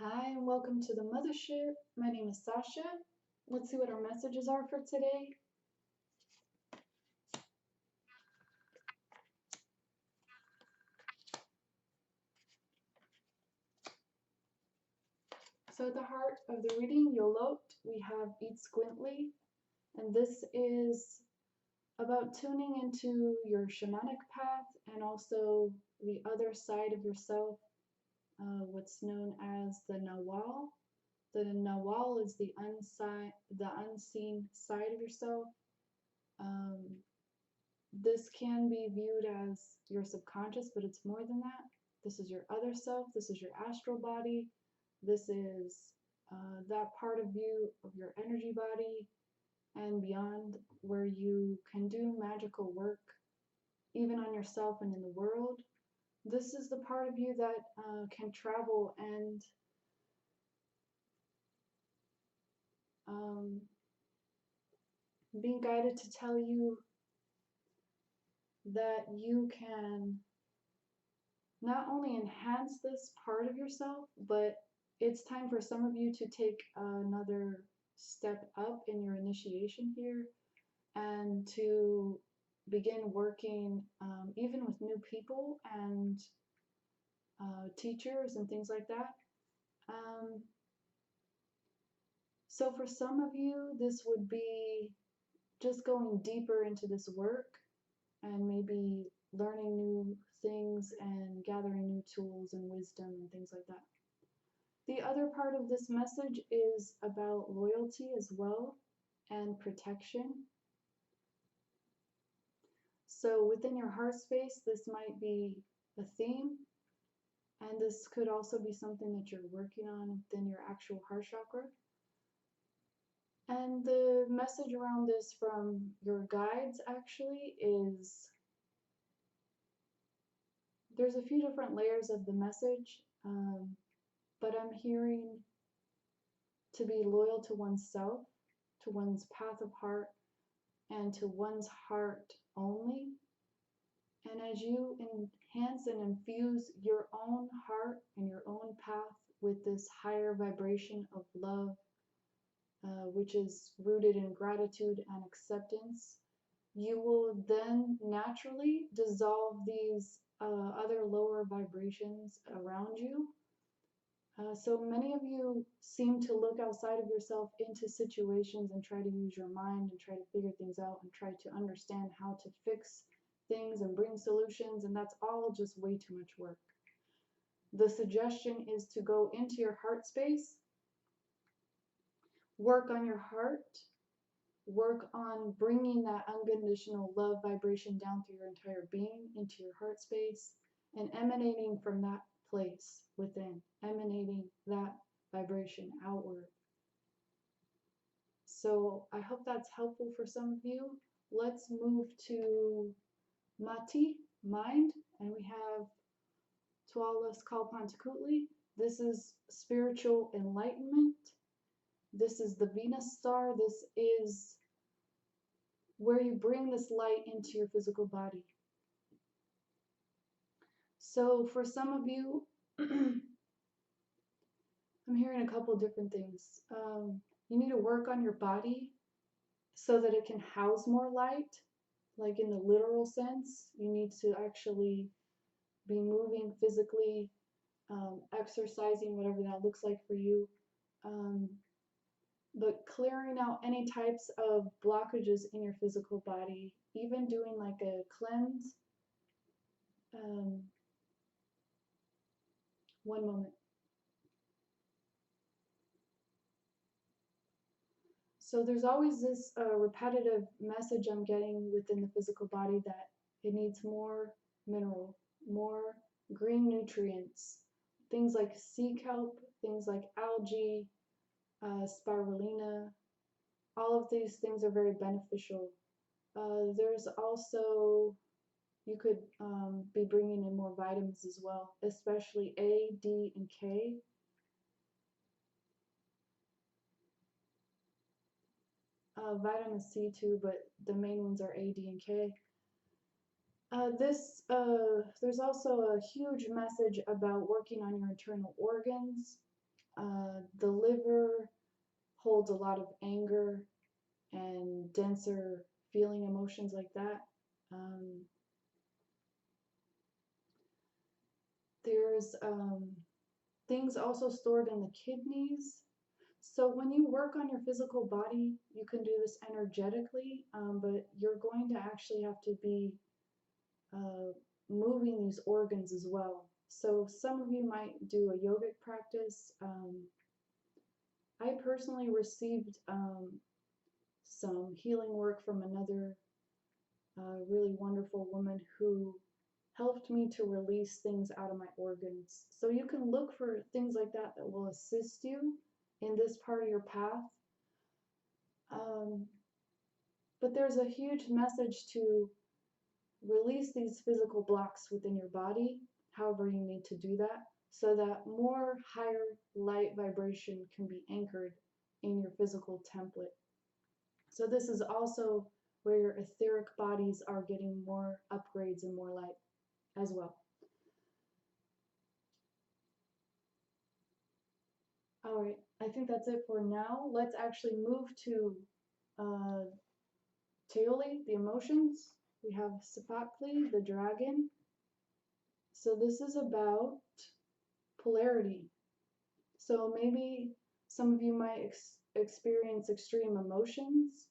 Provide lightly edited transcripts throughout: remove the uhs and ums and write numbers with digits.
Hi, and welcome to the Muthaship. My name is Sazsha. Let's see what our messages are for today. So at the heart of the reading, Yolot, we have Eat Squintly, and this is about tuning into your shamanic path and also the other side of yourself, what's known as the Nawal. The Nawal is the unseen side of yourself. Um, this can be viewed as your subconscious, but it's more than that. This is your other self. This is your astral body. This is that part of you, of your energy body and beyond, where you can do magical work, even on yourself and in the world. This is the part of you that can travel and um, being guided to tell you that you can not only enhance this part of yourself, but it's time for some of you to take another step up in your initiation here and to begin working even with new people and teachers and things like that. So for some of you, this would be just going deeper into this work and maybe learning new things and gathering new tools and wisdom and things like that. The other part of this message is about loyalty as well and protection. So within your heart space, this might be a theme, and this could also be something that you're working on within your actual heart chakra. And the message around this from your guides actually is there's a few different layers of the message, but I'm hearing to be loyal to oneself, to one's path of heart, and to one's heart only. And as you enhance and infuse your own heart and your own path with this higher vibration of love, which is rooted in gratitude and acceptance, you will then naturally dissolve these other lower vibrations around you. So many of you seem to look outside of yourself into situations and try to use your mind and try to figure things out and try to understand how to fix things and bring solutions, and that's all just way too much work. The suggestion is to go into your heart space, work on your heart, work on bringing that unconditional love vibration down through your entire being into your heart space and emanating from that place within, emanating that vibration outward. So I hope that's helpful for some of you. Let's move to Mati, mind, and we have Tualas Kalpantakutli. This is spiritual enlightenment. This is the Venus star. This is where you bring this light into your physical body. So for some of you, I'm hearing a couple different things. You need to work on your body so that it can house more light, like in the literal sense. You need to actually be moving physically, exercising, whatever that looks like for you. But clearing out any types of blockages in your physical body, even doing like a cleanse. One moment. So there's always this repetitive message I'm getting within the physical body that it needs more mineral, more green nutrients, things like sea kelp, things like algae, spirulina. All of these things are very beneficial. There's also, you could be bringing in more vitamins as well, especially A, D, and K. Vitamin C too, but the main ones are A, D, and K. There's also a huge message about working on your internal organs, The liver holds a lot of anger and denser feeling emotions like that. There's things also stored in the kidneys. So when you work on your physical body, you can do this energetically, but you're going to actually have to be moving these organs as well. So some of you might do a yogic practice. I personally received some healing work from another really wonderful woman who helped me to release things out of my organs. So you can look for things like that that will assist you in this part of your path. But there's a huge message to release these physical blocks within your body, however you need to do that, so that more higher light vibration can be anchored in your physical template. So this is also where your etheric bodies are getting more upgrades and more light as well. All right, I think that's it for now. Let's actually move to Teoli, the emotions. We have Sapakli, the dragon. So this is about polarity. So maybe some of you might experience extreme emotions.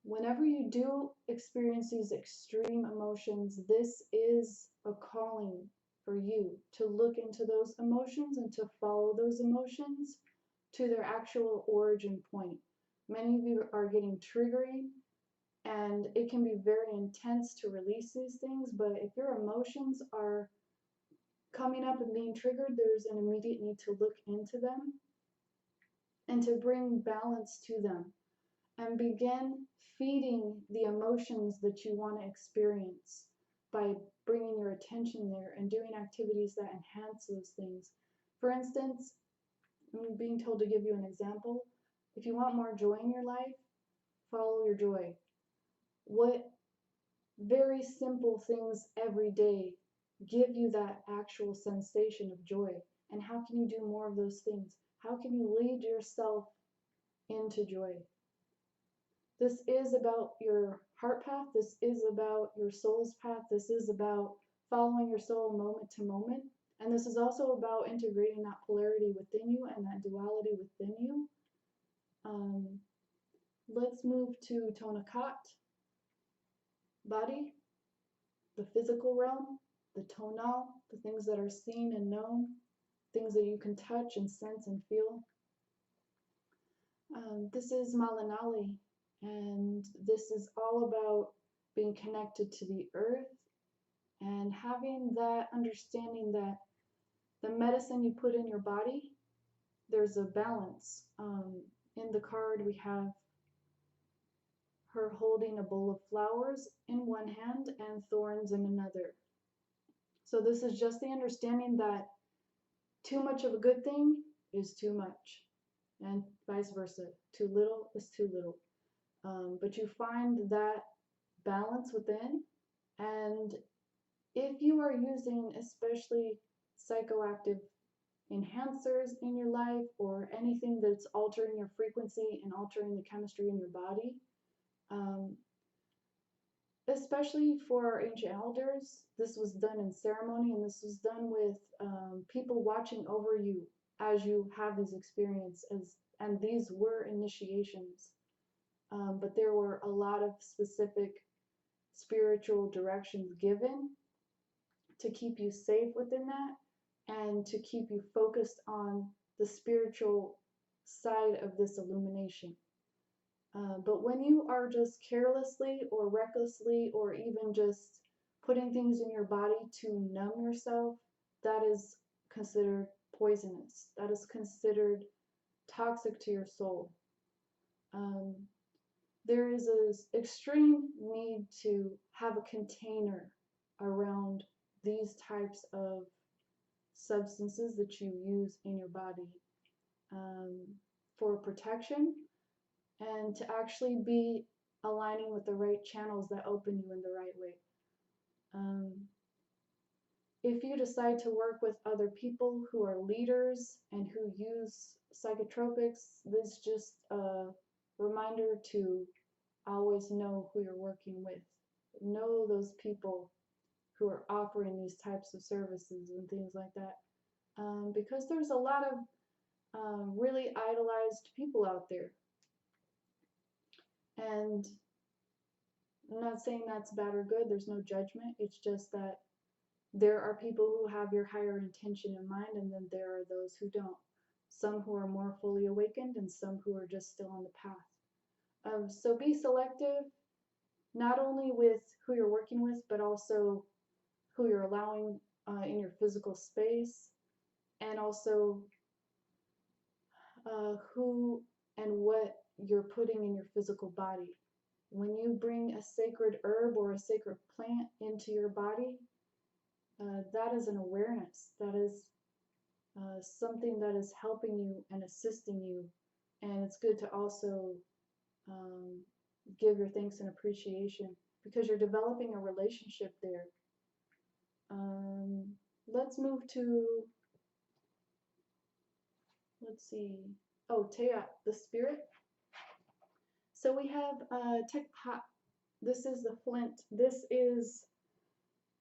Whenever you do experience these extreme emotions, this is a calling for you to look into those emotions and to follow those emotions to their actual origin point. Many of you are getting triggering, and it can be very intense to release these things, but if your emotions are coming up and being triggered, there's an immediate need to look into them and to bring balance to them and begin feeding the emotions that you want to experience by bringing your attention there and doing activities that enhance those things. For instance, I'm being told to give you an example. If you want more joy in your life, follow your joy. What very simple things every day give you that actual sensation of joy? And how can you do more of those things? How can you lead yourself into joy? This is about your heart path. This is about your soul's path. This is about following your soul moment to moment. And this is also about integrating that polarity within you and that duality within you. Let's move to Tonakat, body, the physical realm, the tonal, the things that are seen and known, things that you can touch and sense and feel. This is Malinali, and this is all about being connected to the earth and having that understanding that the medicine you put in your body, there's a balance. In the card, we have her holding a bowl of flowers in one hand and thorns in another. So this is just the understanding that too much of a good thing is too much, and vice versa. Too little is too little. But you find that balance within, and if you are using especially psychoactive enhancers in your life or anything that's altering your frequency and altering the chemistry in your body, especially for our ancient elders, this was done in ceremony, and this was done with people watching over you as you have these experiences, and these were initiations. But there were a lot of specific spiritual directions given to keep you safe within that and to keep you focused on the spiritual side of this illumination. But when you are just carelessly or recklessly or even just putting things in your body to numb yourself, that is considered poisonous. That is considered toxic to your soul. There is an extreme need to have a container around these types of substances that you use in your body for protection and to actually be aligning with the right channels that open you in the right way. If you decide to work with other people who are leaders and who use psychotropics, this is just a reminder to always know who you're working with. Know those people who are offering these types of services and things like that. Because there's a lot of really idolized people out there. And I'm not saying that's bad or good, there's no judgment. It's just that there are people who have your higher intention in mind, and then there are those who don't. Some who are more fully awakened, and some who are just still on the path. So be selective, not only with who you're working with, but also who you're allowing in your physical space, and also who and what you're putting in your physical body. When you bring a sacred herb or a sacred plant into your body, that is an awareness. That is something that is helping you and assisting you. And it's good to also give your thanks and appreciation because you're developing a relationship there. Let's move to, let's see. Oh, Tea, the spirit. So we have Tekpat. This is the flint. This is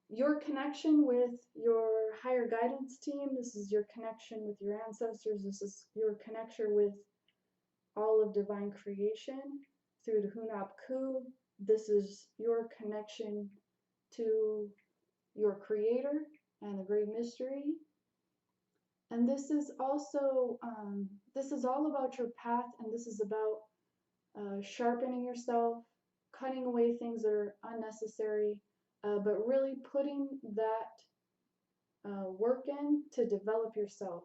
your connection with your higher guidance team. This is your connection with your ancestors. This is your connection with all of divine creation through the Hunab Ku. This is your connection to your creator and the great mystery. And this is also, this is all about your path, and this is about sharpening yourself, cutting away things that are unnecessary, but really putting that work in to develop yourself.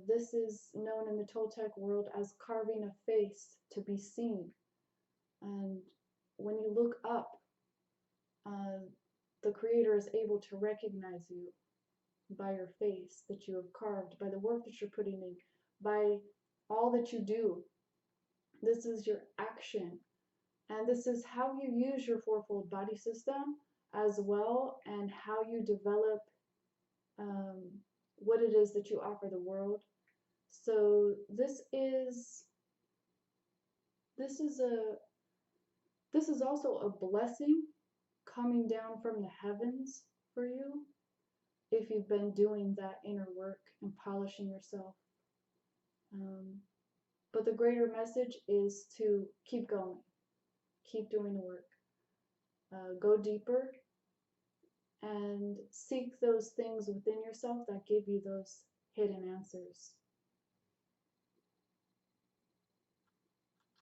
This is known in the Toltec world as carving a face to be seen. And when you look up, the Creator is able to recognize you by your face that you have carved, by the work that you're putting in, by all that you do. This is your action. And this is how you use your fourfold body system as well, and how you develop what it is that you offer the world. So this is also a blessing coming down from the heavens for you if you've been doing that inner work and polishing yourself. But the greater message is to keep going, keep doing the work, go deeper, and seek those things within yourself that give you those hidden answers.